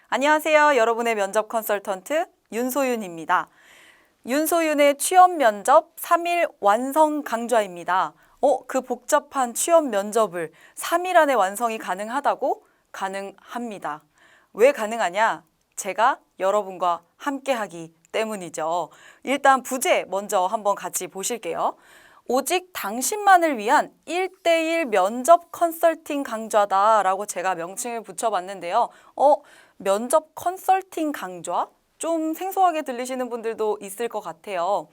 안녕하세요. 여러분의 면접 컨설턴트 윤소윤입니다. 윤소윤의 취업 면접 3일 완성 강좌입니다. 그 복잡한 취업 면접을 3일 안에 완성이 가능하다고? 가능합니다. 왜 가능하냐? 제가 여러분과 함께하기 때문이죠. 일단 부제 먼저 한번 같이 보실게요. 오직 당신만을 위한 1대1 면접 컨설팅 강좌다라고 제가 명칭을 붙여봤는데요. 면접 컨설팅 강좌? 좀 생소하게 들리시는 분들도 있을 것 같아요.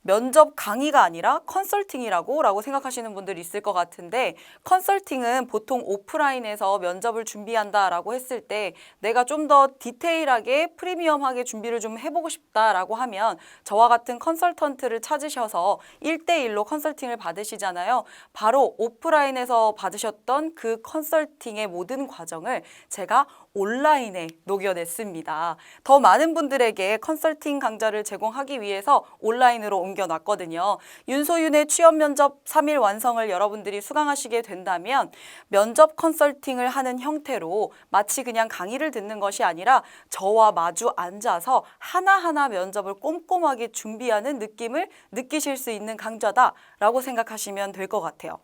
면접 강의가 아니라 컨설팅이라고 생각하시는 분들이 있을 것 같은데, 컨설팅은 보통 오프라인에서 면접을 준비한다라고 했을 때 내가 좀 더 디테일하게 프리미엄하게 준비를 좀 해보고 싶다라고 하면 저와 같은 컨설턴트를 찾으셔서 1대1로 컨설팅을 받으시잖아요. 바로 오프라인에서 받으셨던 그 컨설팅의 모든 과정을 제가 온라인에 녹여냈습니다. 더 많은 분들에게 컨설팅 강좌를 제공하기 위해서 온라인으로 옮겨놨거든요. 윤소윤의 취업 면접 3일 완성을 여러분들이 수강하시게 된다면 면접 컨설팅을 하는 형태로 마치 그냥 강의를 듣는 것이 아니라 저와 마주 앉아서 하나하나 면접을 꼼꼼하게 준비하는 느낌을 느끼실 수 있는 강좌다라고 생각하시면 될 것 같아요.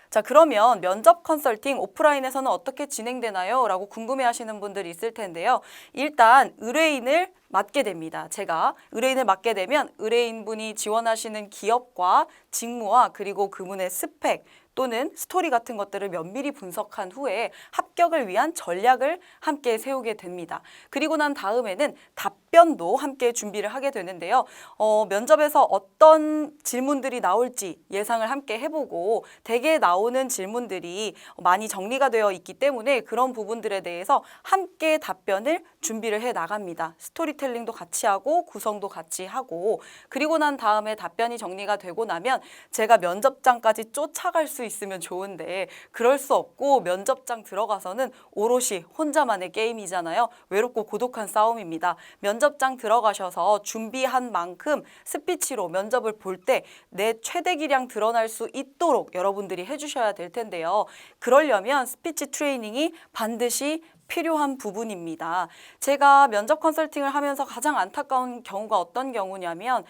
자, 그러면 면접 컨설팅 오프라인에서는 어떻게 진행되나요? 라고 궁금해하시는 분들이 있을 텐데요. 일단 의뢰인을 맡게 됩니다. 제가 의뢰인을 맡게 되면 의뢰인분이 지원하시는 기업과 직무와 그리고 그분의 스펙 또는 스토리 같은 것들을 면밀히 분석한 후에 합격을 위한 전략을 함께 세우게 됩니다. 그리고 난 다음에는 답변도 함께 준비를 하게 되는데요. 면접에서 어떤 질문들이 나올지 예상을 함께 해보고 대개 나오는 질문들이 많이 정리가 되어 있기 때문에 그런 부분들에 대해서 함께 답변을 준비를 해 나갑니다. 스토리텔링도 같이 하고 구성도 같이 하고, 그리고 난 다음에 답변이 정리가 되고 나면 제가 면접장까지 쫓아갈 수 있으면 좋은데 그럴 수 없고 면접장 들어가서는 오롯이 혼자만의 게임이잖아요. 외롭고 고독한 싸움입니다. 면접장 들어가셔서 준비한 만큼 스피치로 면접을 볼 때 내 최대 기량 드러날 수 있도록 여러분들이 해주셔야 될 텐데요. 그러려면 스피치 트레이닝이 반드시 필요한 부분입니다. 제가 면접 컨설팅을 하면서 가장 안타까운 경우가 어떤 경우냐면,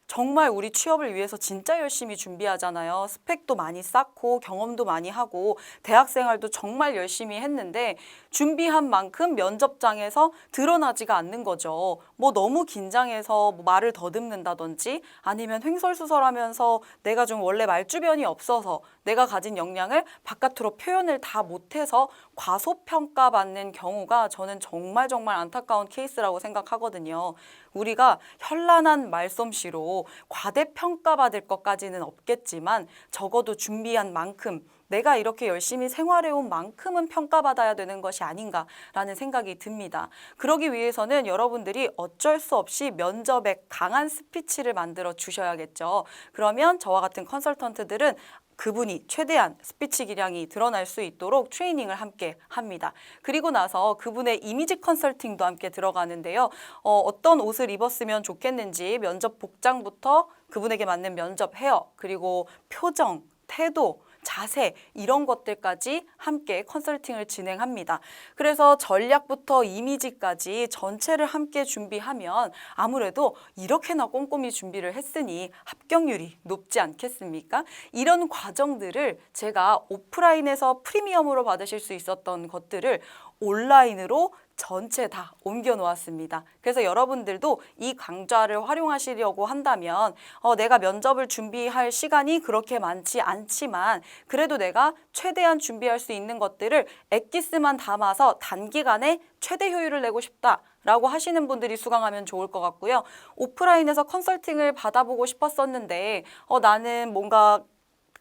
정말 우리 취업을 위해서 진짜 열심히 준비하잖아요. 스펙도 많이 쌓고 경험도 많이 하고 대학 생활도 정말 열심히 했는데 준비한 만큼 면접장에서 드러나지가 않는 거죠. 너무 긴장해서 말을 더듬는다든지 아니면 횡설수설하면서 내가 좀 원래 말주변이 없어서 내가 가진 역량을 바깥으로 표현을 다 못해서 과소평가받는 경우가 저는 정말 안타까운 케이스라고 생각하거든요. 우리가 현란한 말솜씨로 과대평가받을 것까지는 없겠지만 적어도 준비한 만큼 내가 이렇게 열심히 생활해온 만큼은 평가받아야 되는 것이 아닌가라는 생각이 듭니다. 그러기 위해서는 여러분들이 어쩔 수 없이 면접에 강한 스피치를 만들어 주셔야겠죠. 그러면 저와 같은 컨설턴트들은 그분이 최대한 스피치 기량이 드러날 수 있도록 트레이닝을 함께 합니다. 그리고 나서 그분의 이미지 컨설팅도 함께 들어가는데요. 어떤 옷을 입었으면 좋겠는지 면접 복장부터 그분에게 맞는 면접 헤어, 그리고 표정, 태도, 자세 이런 것들까지 함께 컨설팅을 진행합니다. 그래서 전략부터 이미지까지 전체를 함께 준비하면 아무래도 이렇게나 꼼꼼히 준비를 했으니 합격률이 높지 않겠습니까? 이런 과정들을 제가 오프라인에서 프리미엄으로 받으실 수 있었던 것들을 온라인으로 전체 다 옮겨 놓았습니다. 그래서 여러분들도 이 강좌를 활용하시려고 한다면 내가 면접을 준비할 시간이 그렇게 많지 않지만 그래도 내가 최대한 준비할 수 있는 것들을 엑기스만 담아서 단기간에 최대 효율을 내고 싶다라고 하시는 분들이 수강하면 좋을 것 같고요. 오프라인에서 컨설팅을 받아보고 싶었었는데 나는 뭔가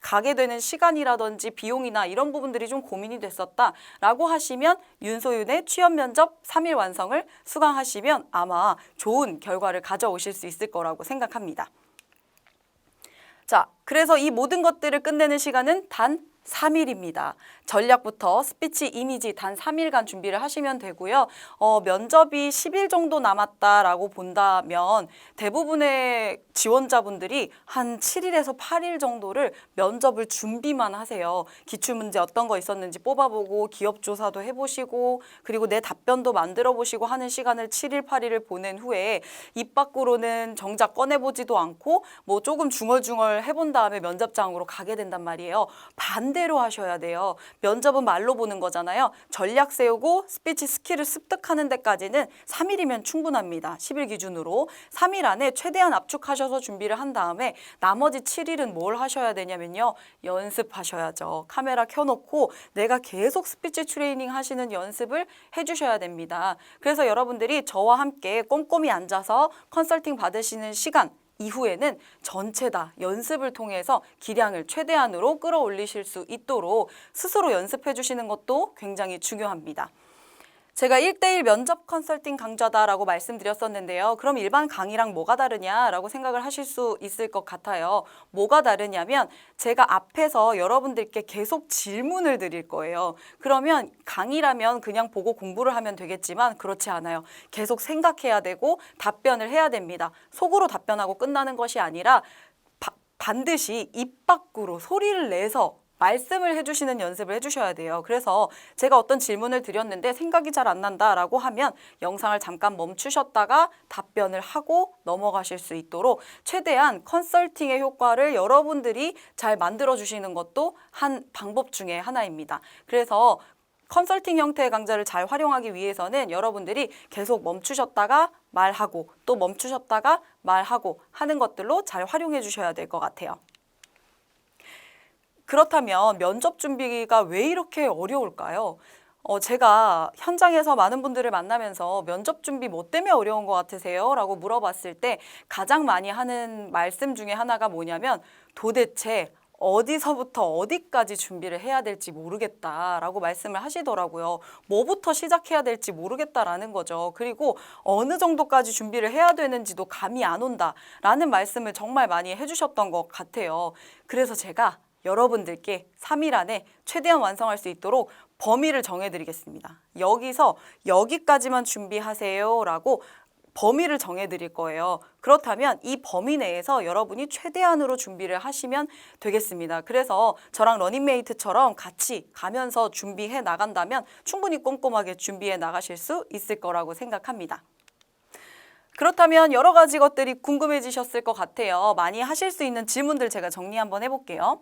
가게 되는 시간이라든지 비용이나 이런 부분들이 좀 고민이 됐었다라고 하시면 윤소윤의 취업 면접 3일 완성을 수강하시면 아마 좋은 결과를 가져오실 수 있을 거라고 생각합니다. 자, 그래서 이 모든 것들을 끝내는 시간은 단 3일입니다. 전략부터 스피치, 이미지 단 3일간 준비를 하시면 되고요. 면접이 10일 정도 남았다라고 본다면 대부분의 지원자분들이 한 7일에서 8일 정도를 면접을 준비만 하세요. 기출문제 어떤 거 있었는지 뽑아보고 기업 조사도 해보시고 그리고 내 답변도 만들어보시고 하는 시간을 7일, 8일을 보낸 후에 입 밖으로는 정작 꺼내보지도 않고 뭐 조금 중얼중얼 해본 다음에 면접장으로 가게 된단 말이에요. 반대로 하셔야 돼요. 면접은 말로 보는 거잖아요. 전략 세우고 스피치 스킬을 습득하는 데까지는 3일이면 충분합니다. 10일 기준으로. 3일 안에 최대한 압축하셔서 준비를 한 다음에 나머지 7일은 뭘 하셔야 되냐면요. 연습하셔야죠. 카메라 켜놓고 내가 계속 스피치 트레이닝 하시는 연습을 해주셔야 됩니다. 그래서 여러분들이 저와 함께 꼼꼼히 앉아서 컨설팅 받으시는 시간 이후에는 전체 다 연습을 통해서 기량을 최대한으로 끌어올리실 수 있도록 스스로 연습해 주시는 것도 굉장히 중요합니다. 제가 1:1 면접 컨설팅 강좌다라고 말씀드렸었는데요. 그럼 일반 강의랑 뭐가 다르냐라고 생각을 하실 수 있을 것 같아요. 뭐가 다르냐면 제가 앞에서 여러분들께 계속 질문을 드릴 거예요. 그러면 강의라면 그냥 보고 공부를 하면 되겠지만 그렇지 않아요. 계속 생각해야 되고 답변을 해야 됩니다. 속으로 답변하고 끝나는 것이 아니라 반드시 입 밖으로 소리를 내서 말씀을 해주시는 연습을 해주셔야 돼요. 그래서 제가 어떤 질문을 드렸는데 생각이 잘 안 난다라고 하면 영상을 잠깐 멈추셨다가 답변을 하고 넘어가실 수 있도록 최대한 컨설팅의 효과를 여러분들이 잘 만들어주시는 것도 한 방법 중에 하나입니다. 그래서 컨설팅 형태의 강좌를 잘 활용하기 위해서는 여러분들이 계속 멈추셨다가 말하고 또 멈추셨다가 말하고 하는 것들로 잘 활용해 주셔야 될 것 같아요. 그렇다면 면접 준비가 왜 이렇게 어려울까요? 제가 현장에서 많은 분들을 만나면서 면접 준비 뭐 때문에 어려운 것 같으세요? 라고 물어봤을 때 가장 많이 하는 말씀 중에 하나가 뭐냐면 도대체 어디서부터 어디까지 준비를 해야 될지 모르겠다라고 말씀을 하시더라고요. 뭐부터 시작해야 될지 모르겠다라는 거죠. 그리고 어느 정도까지 준비를 해야 되는지도 감이 안 온다라는 말씀을 정말 많이 해주셨던 것 같아요. 그래서 제가 여러분들께 3일 안에 최대한 완성할 수 있도록 범위를 정해드리겠습니다. 여기서 여기까지만 준비하세요 라고 범위를 정해드릴 거예요. 그렇다면 이 범위 내에서 여러분이 최대한으로 준비를 하시면 되겠습니다. 그래서 저랑 러닝메이트처럼 같이 가면서 준비해 나간다면 충분히 꼼꼼하게 준비해 나가실 수 있을 거라고 생각합니다. 그렇다면 여러 가지 것들이 궁금해지셨을 것 같아요. 많이 하실 수 있는 질문들 제가 정리 한번 해볼게요.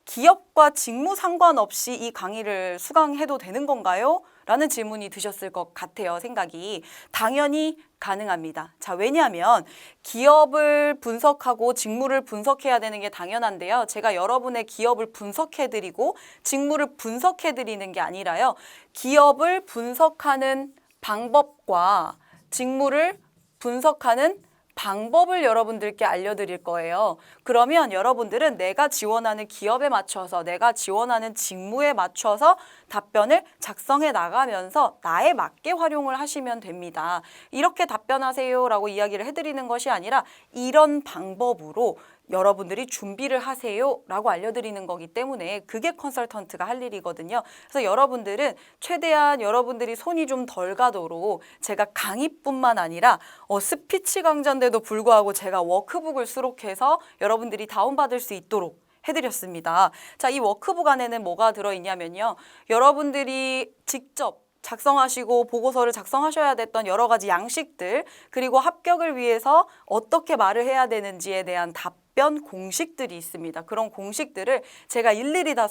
기업과 직무 상관없이 이 강의를 수강해도 되는 건가요? 라는 질문이 드셨을 것 같아요. 생각이. 당연히 가능합니다. 자, 왜냐하면 기업을 분석하고 직무를 분석해야 되는 게 당연한데요. 제가 여러분의 기업을 분석해드리고 직무를 분석해드리는 게 아니라요. 기업을 분석하는 방법과 직무를 분석하는 방법을 여러분들께 알려드릴 거예요. 그러면 여러분들은 내가 지원하는 기업에 맞춰서 내가 지원하는 직무에 맞춰서 답변을 작성해 나가면서 나에 맞게 활용을 하시면 됩니다. 이렇게 답변하세요 라고 이야기를 해드리는 것이 아니라 이런 방법으로 여러분들이 준비를 하세요 라고 알려드리는 거기 때문에 그게 컨설턴트가 할 일이거든요. 그래서 여러분들은 최대한 여러분들이 손이 좀 덜 가도록 제가 강의뿐만 아니라 스피치 강좌인데도 불구하고 제가 워크북을 수록해서 여러분들이 다운받을 수 있도록 해드렸습니다. 자, 이 워크북 안에는 뭐가 들어있냐면요. 여러분들이 직접 작성하시고 보고서를 작성하셔야 됐던 여러 가지 양식들 그리고 합격을 위해서 어떻게 말을 해야 되는지에 대한 답변 공식들이 있습니다. 그런 공식들을 제가 일일이 다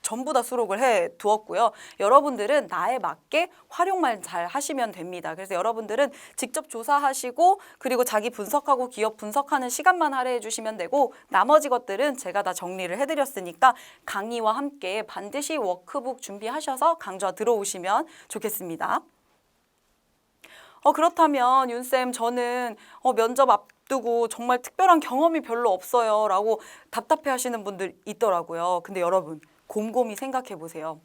전부 다 수록을 해 두었고요. 여러분들은 나에 맞게 활용만 잘 하시면 됩니다. 그래서 여러분들은 직접 조사하시고 그리고 자기 분석하고 기업 분석하는 시간만 할애해 주시면 되고 나머지 것들은 제가 다 정리를 해드렸으니까 강의와 함께 반드시 워크북 준비하셔서 강좌 들어오시면 좋겠습니다. 그렇다면 윤쌤 저는 면접 앞두고 정말 특별한 경험이 별로 없어요 라고 답답해 하시는 분들 있더라고요. 근데 여러분 곰곰이 생각해 보세요.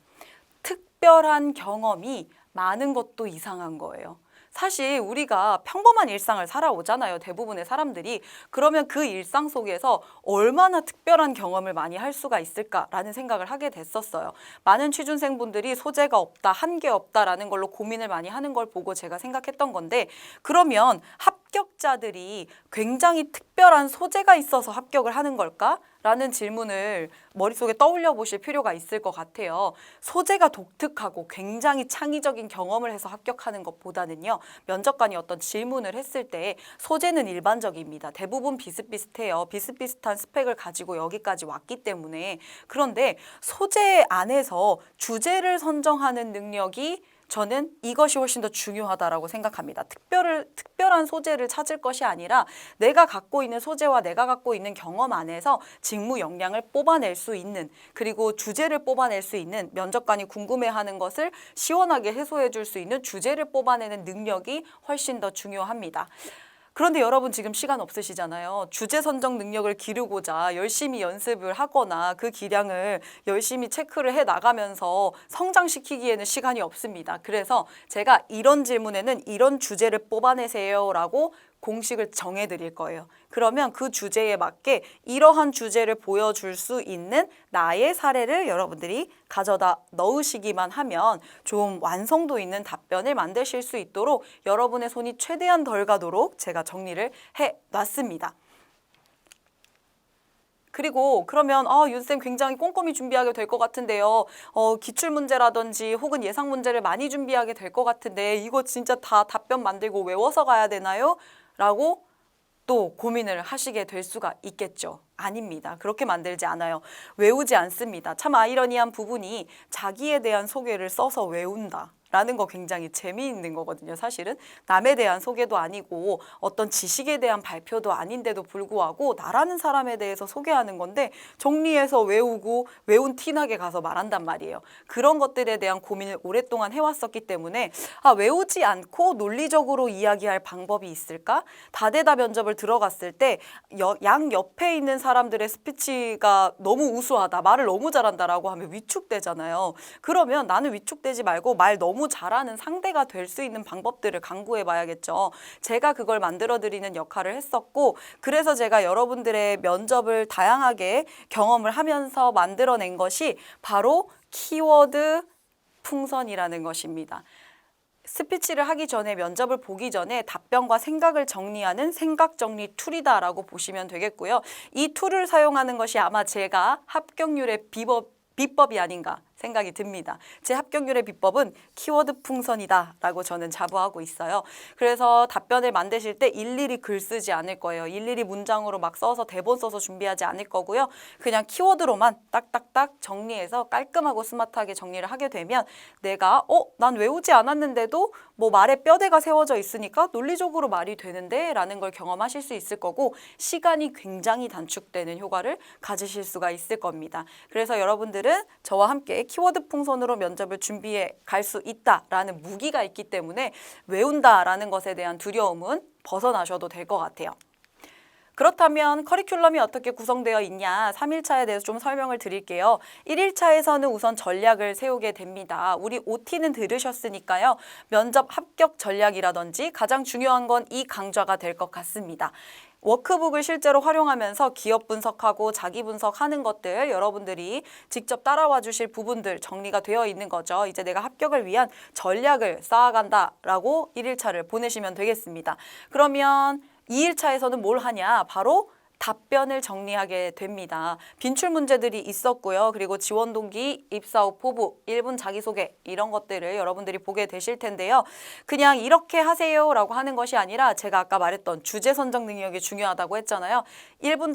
특별한 경험이 많은 것도 이상한 거예요. 사실 우리가 평범한 일상을 살아오잖아요. 대부분의 사람들이. 그러면 그 일상 속에서 얼마나 특별한 경험을 많이 할 수가 있을까라는 생각을 하게 됐었어요. 많은 취준생분들이 소재가 없다, 한계 없다라는 걸로 고민을 많이 하는 걸 보고 제가 생각했던 건데, 그러면 합격자들이 굉장히 특별한 소재가 있어서 합격을 하는 걸까? 라는 질문을 머릿속에 떠올려 보실 필요가 있을 것 같아요. 소재가 독특하고 굉장히 창의적인 경험을 해서 합격하는 것보다는요, 면접관이 어떤 질문을 했을 때 소재는 일반적입니다. 대부분 비슷비슷해요. 비슷비슷한 스펙을 가지고 여기까지 왔기 때문에. 그런데 소재 안에서 주제를 선정하는 능력이 저는 이것이 훨씬 더 중요하다라고 생각합니다. 특별한 소재를 찾을 것이 아니라 내가 갖고 있는 소재와 내가 갖고 있는 경험 안에서 직무 역량을 뽑아낼 수 있는, 그리고 주제를 뽑아낼 수 있는, 면접관이 궁금해하는 것을 시원하게 해소해 줄 수 있는 주제를 뽑아내는 능력이 훨씬 더 중요합니다. 그런데 여러분 지금 시간 없으시잖아요. 주제 선정 능력을 기르고자 열심히 연습을 하거나 그 기량을 열심히 체크를 해 나가면서 성장시키기에는 시간이 없습니다. 그래서 제가 이런 질문에는 이런 주제를 뽑아내세요라고 공식을 정해 드릴 거예요. 그러면 그 주제에 맞게 이러한 주제를 보여줄 수 있는 나의 사례를 여러분들이 가져다 넣으시기만 하면 좀 완성도 있는 답변을 만드실 수 있도록 여러분의 손이 최대한 덜 가도록 제가 정리를 해 놨습니다. 그리고 그러면 윤쌤 굉장히 꼼꼼히 준비하게 될 것 같은데요. 기출문제라든지 혹은 예상문제를 많이 준비하게 될 것 같은데 이거 진짜 다 답변 만들고 외워서 가야 되나요? 라고 또 고민을 하시게 될 수가 있겠죠. 아닙니다. 그렇게 만들지 않아요. 외우지 않습니다. 참 아이러니한 부분이 자기에 대한 소개를 써서 외운다 라는 거 굉장히 재미있는 거거든요. 사실은 남에 대한 소개도 아니고 어떤 지식에 대한 발표도 아닌데도 불구하고 나라는 사람에 대해서 소개하는 건데 정리해서 외우고 외운 티나게 가서 말한단 말이에요. 그런 것들에 대한 고민을 오랫동안 해왔었기 때문에 외우지 않고 논리적으로 이야기할 방법이 있을까? 다대다 면접을 들어갔을 때 양 옆에 있는 사람들의 스피치가 너무 우수하다, 말을 너무 잘한다라고 하면 위축되잖아요. 그러면 나는 위축되지 말고 말 너무 잘하는 상대가 될 수 있는 방법들을 강구해 봐야겠죠. 제가 그걸 만들어 드리는 역할을 했었고, 그래서 제가 여러분들의 면접을 다양하게 경험을 하면서 만들어낸 것이 바로 키워드 풍선이라는 것입니다. 스피치를 하기 전에, 면접을 보기 전에 답변과 생각을 정리하는 생각 정리 툴이다라고 보시면 되겠고요. 이 툴을 사용하는 것이 아마 제가 합격률의 비법이 아닌가 생각이 듭니다. 제 합격률의 비법은 키워드 풍선이다라고 저는 자부하고 있어요. 그래서 답변을 만드실 때 일일이 글 쓰지 않을 거예요. 일일이 문장으로 막 써서 대본 써서 준비하지 않을 거고요. 그냥 키워드로만 딱딱딱 정리해서 깔끔하고 스마트하게 정리를 하게 되면 내가 난 외우지 않았는데도 뭐 말에 뼈대가 세워져 있으니까 논리적으로 말이 되는데 라는 걸 경험하실 수 있을 거고, 시간이 굉장히 단축되는 효과를 가지실 수가 있을 겁니다. 그래서 여러분들은 저와 함께 키워드 풍선으로 면접을 준비해 갈 수 있다라는 무기가 있기 때문에 외운다라는 것에 대한 두려움은 벗어나셔도 될 것 같아요. 그렇다면 커리큘럼이 어떻게 구성되어 있냐, 3일차에 대해서 좀 설명을 드릴게요. 1일차에서는 우선 전략을 세우게 됩니다. 우리 OT는 들으셨으니까요. 면접 합격 전략이라든지 가장 중요한 건 이 강좌가 될 것 같습니다. 워크북을 실제로 활용하면서 기업 분석하고 자기 분석하는 것들 여러분들이 직접 따라와 주실 부분들 정리가 되어 있는 거죠. 이제 내가 합격을 위한 전략을 쌓아간다라고 1일차를 보내시면 되겠습니다. 그러면 2일차에서는 뭘 하냐? 바로 답변을 정리하게 됩니다. 빈출 문제들이 있었고요. 그리고 지원 동기, 입사 후 포부, 1분 자기소개 이런 것들을 여러분들이 보게 되실 텐데요. 그냥 이렇게 하세요라고 하는 것이 아니라 제가 아까 말했던 주제 선정 능력이 중요하다고 했잖아요. 1분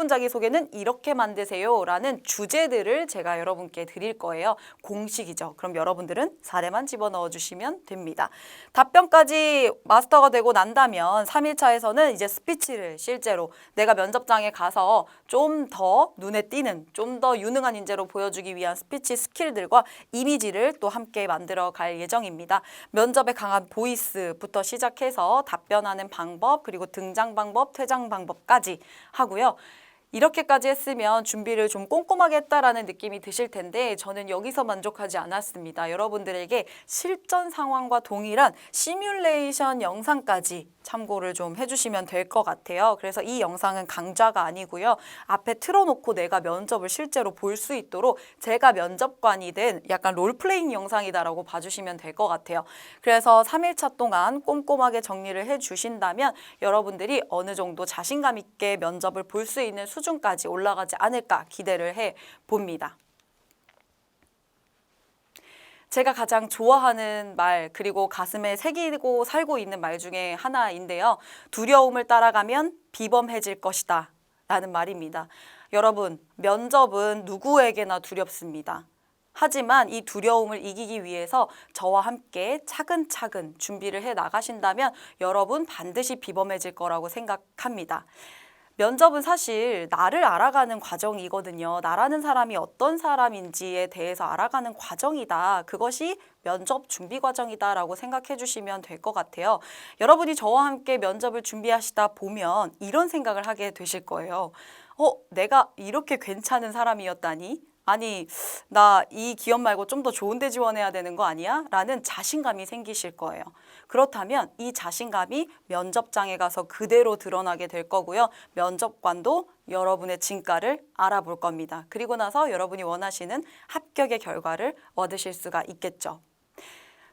자기소개는 이렇게 만드세요 라는 주제들을 제가 여러분께 드릴 거예요. 공식이죠. 그럼 여러분들은 사례만 집어넣어 주시면 됩니다. 답변까지 마스터가 되고 난다면 3일차에서는 이제 스피치를 실제로 내가 면접장에 가서 좀 더 눈에 띄는, 좀 더 유능한 인재로 보여주기 위한 스피치 스킬들과 이미지를 또 함께 만들어 갈 예정입니다. 면접에 강한 보이스부터 시작해서 답변하는 방법, 그리고 등장 방법, 퇴장 방법까지 하고요. 이렇게까지 했으면 준비를 좀 꼼꼼하게 했다라는 느낌이 드실 텐데 저는 여기서 만족하지 않았습니다. 여러분들에게 실전 상황과 동일한 시뮬레이션 영상까지 참고를 좀 해주시면 될 것 같아요. 그래서 이 영상은 강좌가 아니고요. 앞에 틀어놓고 내가 면접을 실제로 볼 수 있도록 제가 면접관이 된 약간 롤플레잉 영상이다라고 봐주시면 될 것 같아요. 그래서 3일차 동안 꼼꼼하게 정리를 해주신다면 여러분들이 어느 정도 자신감 있게 면접을 볼 수 있는 수준까지 올라가지 않을까 기대를 해봅니다. 제가 가장 좋아하는 말 그리고 가슴에 새기고 살고 있는 말 중에 하나인데요. 두려움을 따라가면 비범해질 것이다 라는 말입니다. 여러분, 면접은 누구에게나 두렵습니다. 하지만 이 두려움을 이기기 위해서 저와 함께 차근차근 준비를 해 나가신다면 여러분 반드시 비범해질 거라고 생각합니다. 면접은 사실 나를 알아가는 과정이거든요. 나라는 사람이 어떤 사람인지에 대해서 알아가는 과정이다. 그것이 면접 준비 과정이다라고 생각해 주시면 될 것 같아요. 여러분이 저와 함께 면접을 준비하시다 보면 이런 생각을 하게 되실 거예요. 내가 이렇게 괜찮은 사람이었다니? 아니, 나 이 기업 말고 좀 더 좋은 데 지원해야 되는 거 아니야? 라는 자신감이 생기실 거예요. 그렇다면 이 자신감이 면접장에 가서 그대로 드러나게 될 거고요. 면접관도 여러분의 진가를 알아볼 겁니다. 그리고 나서 여러분이 원하시는 합격의 결과를 얻으실 수가 있겠죠.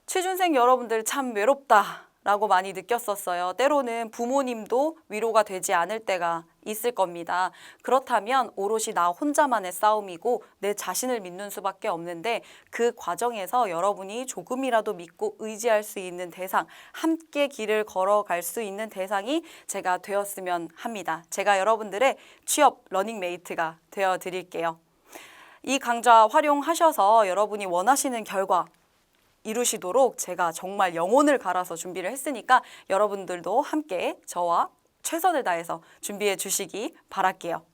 취준생 여러분들 참 외롭다 라고 많이 느꼈었어요. 때로는 부모님도 위로가 되지 않을 때가 있을 겁니다. 그렇다면 오롯이 나 혼자만의 싸움이고 내 자신을 믿는 수밖에 없는데 그 과정에서 여러분이 조금이라도 믿고 의지할 수 있는 대상, 함께 길을 걸어갈 수 있는 대상이 제가 되었으면 합니다. 제가 여러분들의 취업 러닝메이트가 되어드릴게요. 이 강좌 활용하셔서 여러분이 원하시는 결과 이루시도록 제가 정말 영혼을 갈아서 준비를 했으니까 여러분들도 함께 저와 최선을 다해서 준비해 주시기 바랄게요.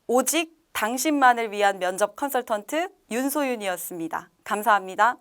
오직 당신만을 위한 면접 컨설턴트 윤소윤이었습니다. 감사합니다.